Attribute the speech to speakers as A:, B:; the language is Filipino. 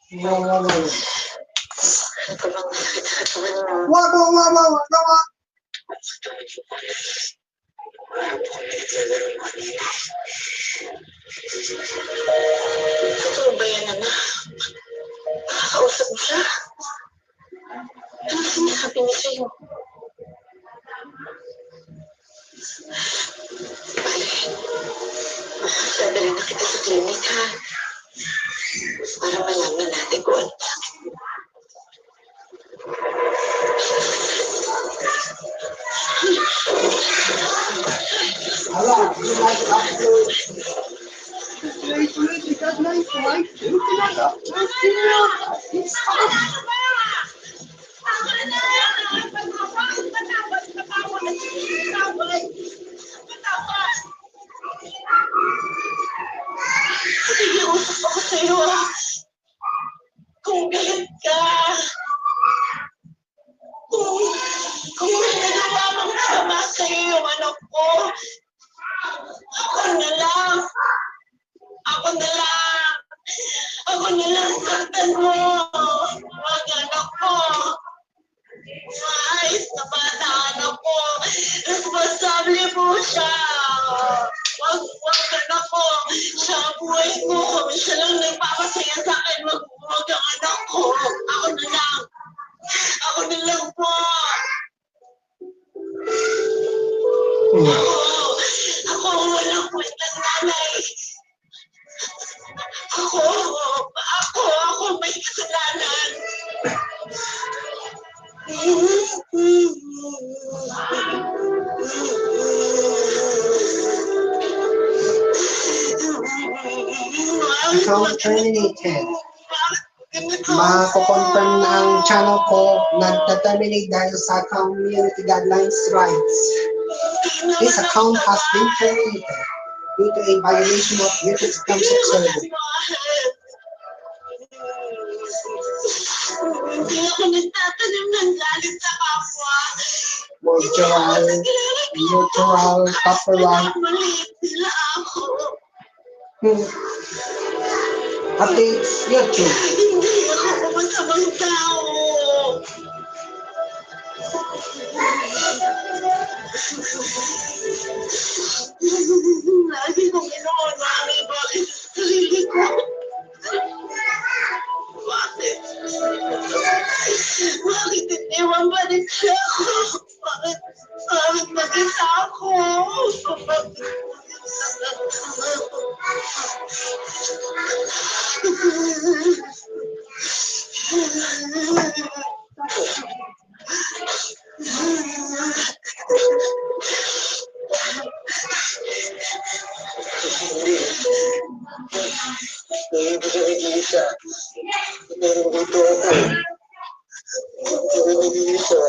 A: Wag.
B: Totoo ba yan, anak? Nakakausap mo siya? Ano sinasabi niya sa'yo? Dadalhin na kita sa klinik, ha? Para malaman natin kung ano.
A: Hello, you like upload? You got nice life too. You like upload?
B: Nakikiusap ako sa'yo, ha? Kung galit ka. Kung may nagawa mong sama sa'yo yung anak ko, ako na lang. Saktan mo. Wag, anak ko. Maayos na bata, anak ko. Responsable mo siya. Wag, anak ko. Siya ang buhay ko. Siya lang nagpapasaya sa akin. Wag ang anak ko. Ako na lang po. Ako walang kwentang nanay. Ako may kasalanan.
A: Account terminated. Mako-confirm na ang channel ko nagta-terminate dahil sa community guidelines rights. This account has been terminated due to a violation of YouTube terms of service.
B: Hindi ako nagtatanim ng galit sa kapwa.
A: Neutral, copyright.
B: Maliit sila ako.
A: Updates, YouTube.
B: Hindi ako masamang tao. Lagi kong inuunani bakit sarili ko. Bakit iniwan ba rin siya ako? Bakit mag-isa ako? Hindi ko nag-iisa. Nandito ako. Hindi ko nag-iisa.